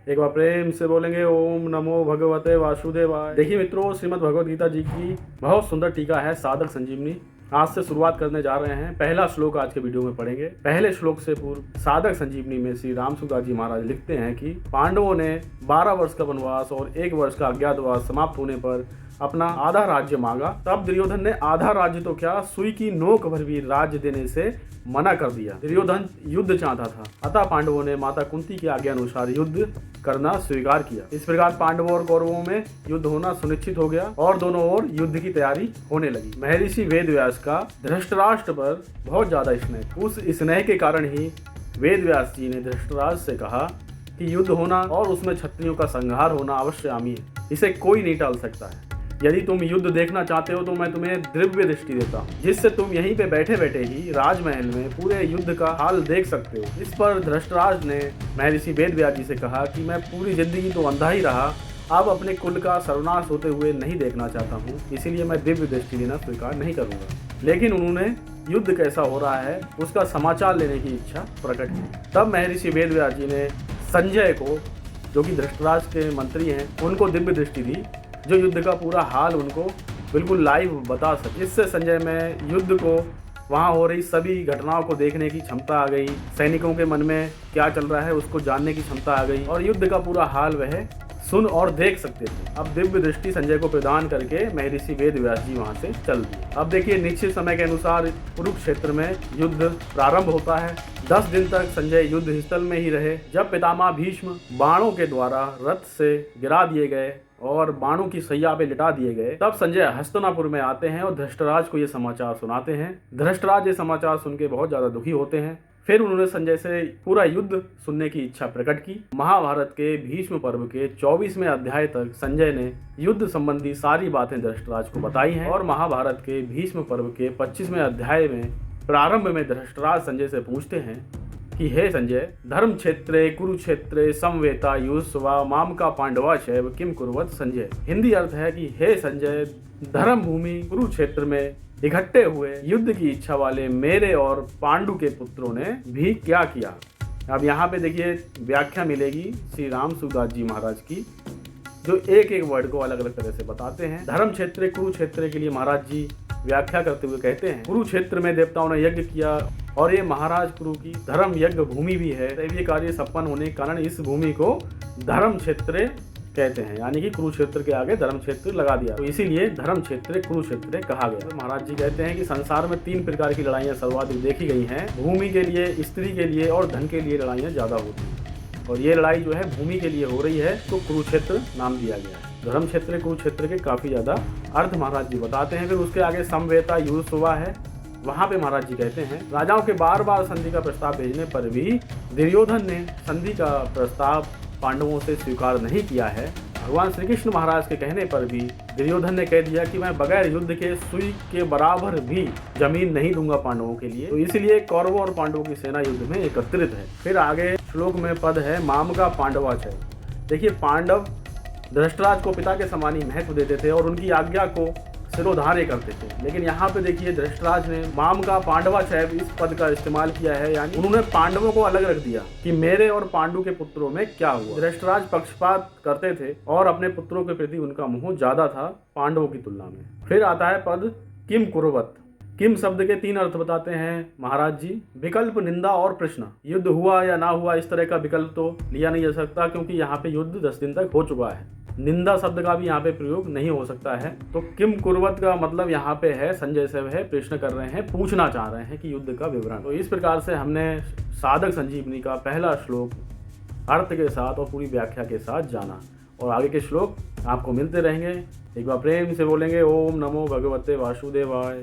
एक बार प्रेम से बोलेंगे ओम नमो भगवते वासुदेवाय। देखिए मित्रों, श्रीमद् भगवद गीता जी की बहुत सुंदर टीका है साधक संजीवनी। आज से शुरुआत करने जा रहे हैं। पहला श्लोक आज के वीडियो में पढ़ेंगे। पहले श्लोक से पूर्व साधक संजीवनी में श्री रामसुदास जी महाराज लिखते हैं कि पांडवों ने 12 वर्ष का वनवास और 1 वर्ष का अज्ञातवास समाप्त होने पर अपना आधा राज्य मांगा। तब दुर्योधन ने आधा राज्य तो क्या, सुई की नोक भर भी राज्य देने से मना कर दिया। दुर्योधन युद्ध चाहता था, अतः पांडवों ने माता कुंती की आज्ञा अनुसार युद्ध करना स्वीकार किया। इस प्रकार पांडवों और कौरवों में युद्ध होना सुनिश्चित हो गया और दोनों ओर युद्ध की तैयारी होने लगी। महर्षि वेदव्यास का धृतराष्ट्र पर बहुत ज्यादा स्नेह, उस स्नेह के कारण ही वेदव्यास जी ने धृतराष्ट्र से कहा कि युद्ध होना और उसमें क्षत्रियों का संहार होना अवश्यगामी है, इसे कोई नहीं टाल सकता है। यदि तुम युद्ध देखना चाहते हो तो मैं तुम्हें दिव्य दृष्टि देता हूँ, जिससे तुम यहीं पे बैठे बैठे ही राजमहल में पूरे युद्ध का हाल देख सकते हो। इस पर धृतराष्ट्र ने महर्षि वेदव्यास जी से कहा कि मैं पूरी जिंदगी तो अंधा ही रहा, अब अपने कुल का सर्वनाश होते हुए नहीं देखना चाहता हूँ, इसीलिए मैं दिव्य दृष्टि देना स्वीकार नहीं करूँगा। लेकिन उन्होंने युद्ध कैसा हो रहा है उसका समाचार लेने की इच्छा प्रकट की। तब महर्षि वेदव्यास जी ने संजय को, जो कि धृतराष्ट्र के मंत्री हैं, उनको दिव्य दृष्टि दी, जो युद्ध का पूरा हाल उनको बिल्कुल लाइव बता सके। इससे संजय में युद्ध को, वहाँ हो रही सभी घटनाओं को देखने की क्षमता आ गई, सैनिकों के मन में क्या चल रहा है उसको जानने की क्षमता आ गई और युद्ध का पूरा हाल वह सुन और देख सकते थे। अब दिव्य दृष्टि संजय को प्रदान करके महर्षि वेदव्यास जी वहाँ से चल दिए। अब देखिए, निश्चित समय के अनुसार कुरुक्षेत्र में युद्ध प्रारंभ होता है। 10 दिन तक संजय युद्ध स्थल में ही रहे। जब पितामह भीष्म बाणों के द्वारा रथ से गिरा दिए गए और बाणों की सैया पे लिटा दिए गए, तब संजय हस्तिनापुर में आते हैं और धृतराष्ट्र को ये समाचार सुनाते हैं। धृतराष्ट्र ये समाचार सुन के बहुत ज्यादा दुखी होते हैं। फिर उन्होंने संजय से पूरा युद्ध सुनने की इच्छा प्रकट की। महाभारत के भीष्म पर्व के 24वें अध्याय तक संजय ने युद्ध संबंधी सारी बातें धृतराष्ट्र को बताई हैं और महाभारत के भीष्म पर्व के 25वें अध्याय में प्रारंभ में धृतराष्ट्र संजय से पूछते हैं कि हे संजय, धर्म क्षेत्रे कुरुक्षेत्रे समवेता युष्वा माम का पांडवा शैव किम कुर्वत संजय। हिंदी अर्थ है कि हे संजय, धर्म भूमि कुरुक्षेत्र में इकट्ठे हुए युद्ध की इच्छा वाले मेरे और पांडु के पुत्रों ने भी क्या किया। अब यहाँ पे देखिए व्याख्या मिलेगी श्री रामसुदास जी महाराज की, जो एक एक वर्ड को अलग अलग तरह से बताते हैं। धर्म क्षेत्र कुरुक्षेत्र के लिए महाराज जी व्याख्या करते हुए कहते हैं, कुरुक्षेत्र में देवताओं ने यज्ञ किया और ये महाराज कुरु की धर्म यज्ञ भूमि भी है। दैवीय कार्य संपन्न होने के कारण इस भूमि को धर्म क्षेत्र कहते हैं, यानी कि कुरुक्षेत्र के आगे धर्म क्षेत्र लगा दिया, तो इसीलिए धर्म क्षेत्र कुरुक्षेत्र कहा गया। तो महाराज जी कहते हैं कि संसार में 3 प्रकार की लड़ाइयाँ सर्वाधिक देखी गई हैं। भूमि के लिए, स्त्री के लिए और धन के लिए लड़ाइयाँ ज्यादा होती हैं, और ये लड़ाई जो है भूमि के लिए हो रही है, तो कुरुक्षेत्र नाम दिया गया है। धर्म क्षेत्र कुरुक्षेत्र के काफी ज्यादा अर्थ महाराज जी बताते हैं। फिर उसके आगे समवेता युष्वा है, वहाँ पे महाराज जी कहते हैं, राजाओं के बार बार संधि का प्रस्ताव भेजने पर भी दुर्योधन ने संधि का प्रस्ताव पांडवों से स्वीकार नहीं किया है। भगवान श्री कृष्ण महाराज के कहने पर भी दुर्योधन ने कह दिया कि मैं बगैर युद्ध के सुई के बराबर भी जमीन नहीं दूंगा पांडवों के लिए, तो इसलिए कौरवों और पांडवों की सेना युद्ध में एकत्रित है। फिर आगे श्लोक में पद है माम का पांडवाचय। देखिए, पांडव धृतराष्ट्र को पिता के समान ही महत्व देते थे और उनकी आज्ञा को सिरोधार्य करते थे। लेकिन यहाँ पे देखिए धृतराष्ट्र ने माम का पांडवाचय इस पद का इस्तेमाल किया है, यानी उन्होंने पांडवों को अलग रख दिया कि मेरे और पांडु के पुत्रों में क्या हुआ। धृतराष्ट्र पक्षपात करते थे और अपने पुत्रों के प्रति उनका मोह ज्यादा था पांडवों की तुलना में। फिर आता है पद किम कुर्वत। किम शब्द के 3 अर्थ बताते हैं महाराज जी। विकल्प, निंदा और प्रश्न। युद्ध हुआ या ना हुआ इस तरह का विकल्प तो लिया नहीं जा सकता, क्योंकि यहाँ पे युद्ध 10 दिन तक हो चुका है। निंदा शब्द का भी यहाँ पे प्रयोग नहीं हो सकता है। तो किम कुर्वत का मतलब यहाँ पे है संजय से वह प्रश्न कर रहे हैं, पूछना चाह रहे हैं कि युद्ध का विवरण। तो इस प्रकार से हमने साधक संजीवनी का पहला श्लोक अर्थ के साथ और पूरी व्याख्या के साथ जाना, और आगे के श्लोक आपको मिलते रहेंगे। एक बार प्रेम से बोलेंगे ओम नमो भगवते वासुदेवाय।